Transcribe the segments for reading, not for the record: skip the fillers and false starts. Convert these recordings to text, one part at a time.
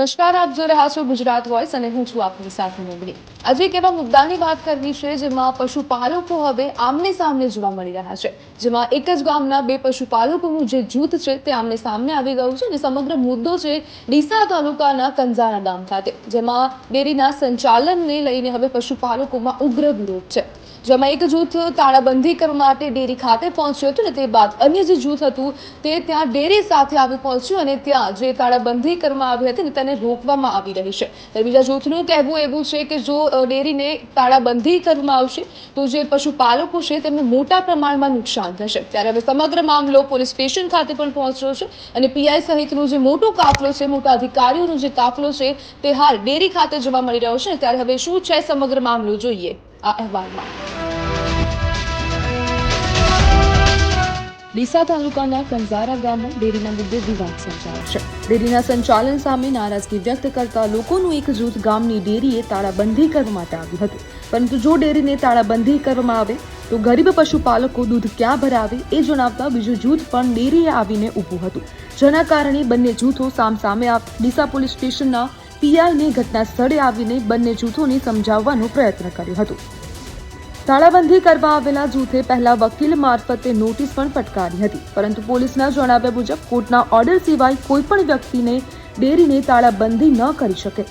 નમસ્કાર, આપ જોઈ રહ્યા છો ગુજરાત વોઇસ અને હું છું આપની સાથે મોગલી। આજે એક એવા મુદ્દાની વાત કરવી છે જેમાં પશુપાલકો હવે આમને સામને જોવા મળી રહ્યા છે, જેમાં એક જ ગામના બે પશુપાલકોનું જે જૂથ છે તે આમને સામને આવી ગયું છે અને સમગ્ર મુદ્દો છે ડીસા તાલુકાના કંજારા ગામ ખાતે, જેમાં ડેરીના સંચાલનને લઈને હવે પશુપાલકોમાં ઉગ્ર વિરોધ છે। જેમાં એક જૂથ તાળાબંધી કરવા માટે ડેરી ખાતે પહોંચ્યું હતું અને તે બાદ અન્ય જે જૂથ હતું તે ત્યાં ડેરી સાથે આવી પહોંચ્યું અને ત્યાં જે તાળાબંધી કરવામાં આવી હતી તેને રોકવામાં આવી રહી છે। ત્યારે બીજા જૂથનું કહેવું એવું છે કે જો ડેરીને તાળાબંધી કરવામાં આવશે તો જે પશુપાલકો છે તેમને મોટા પ્રમાણમાં નુકસાન થશે। ત્યારે હવે સમગ્ર મામલો પોલીસ સ્ટેશન ખાતે પણ પહોંચ્યો છે અને પીઆઈ સહિતનો જે મોટો કાફલો છે, મોટા અધિકારીઓનો જે કાફલો છે તે હાલ ડેરી ખાતે જોવા મળી રહ્યો છે। ત્યારે હવે શું છે સમગ્ર મામલો, જોઈએ આ અહેવાલમાં। ડીસા તાલુકાના કંજારા ગામમાં ડેરીના મુદ્દે વિવાદ સર્જાયો છે। ડેરીના સંચાલન સામે નારાજગી વ્યક્ત કરતા લોકોનું એક જૂથ ગામની ડેરીએ તાળાબંધી કરવા માટે આવ્યું હતું, પરંતુ જો ડેરીને તાળાબંધી કરવામાં આવે તો ગરીબ પશુપાલકો દૂધ ક્યાં ભરાવે એ જણાવતા બીજું જૂથ પણ ડેરીએ આવીને ઊભું હતું, જેના કારણે બંને જૂથો સામસામે ડીસા પોલીસ સ્ટેશનના પીઆઈને ઘટના સ્થળે આવીને બંને જૂથોને સમજાવવાનો પ્રયત્ન કર્યો હતો। તાળાબંધી કરવા આવેલા જૂથે પહેલા વકીલ મારફતે નોટિસ પણ ફટકારી હતી, પરંતુ પોલીસના જણાવ્યા મુજબ કોર્ટના ઓર્ડર સિવાય કોઈ પણ વ્યક્તિને ડેરીને તાળાબંધી ન કરી શકે।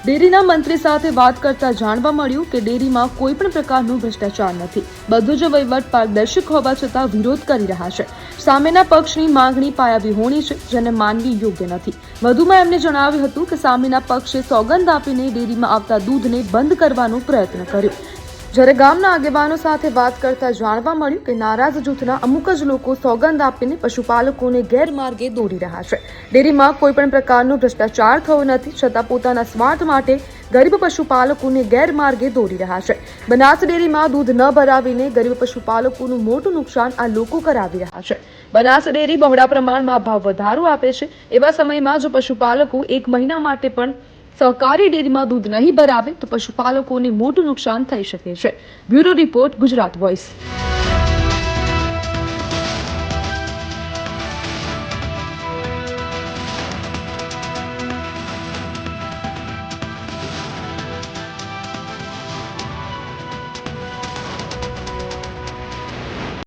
ડેરીના મંત્રી સાથે વાત કરતા જાણવા મળ્યું કે ડેરીમાં કોઈ પણ પ્રકારનું ભ્રષ્ટાચાર નથી, બધું જ વહીવટ પારદર્શક હોવા છતાં વિરોધ કરી રહ્યા છે। સામેના પક્ષની માંગણી પાયાવિહોણી છે, જેને માનવી યોગ્ય નથી। વધુમાં એમને જણાવ્યું હતું કે સામેના પક્ષે સોગંદ આપીને ડેરીમાં આવતા દૂધને બંધ કરવાનો પ્રયત્ન કર્યો, જ્યારે ગામના આગેવાનો સાથે વાત કરતા જાણવા મળ્યું કે નારાજ જૂથના અમુક જ લોકો સોગંદ આપીને પશુપાલકોને ગેરમાર્ગે દોરી રહ્યા છે। ડેરીમાં કોઈ પણ પ્રકારનો ભ્રષ્ટાચાર થયો નથી, છતાં પોતાના સ્વાર્થ માટે ગરીબ પશુપાલકોને ગેરમાર્ગે દોરી રહ્યા છે। બનાસ ડેરીમાં દૂધ ન ભરાવીને ગરીબ પશુપાલકોનું મોટું નુકસાન આ લોકો કરાવી રહ્યા છે। બનાસ ડેરી બહોળા પ્રમાણમાં ભાવ વધારો આપે છે, એવા સમયમાં જો પશુપાલકો એક મહિના માટે પણ સહકારી ડેરીમાં દૂધ નહીં ભરાવે તો પશુપાલકોને મોટું નુકસાન થઈ શકે છે। Bureau report, Gujarat voice.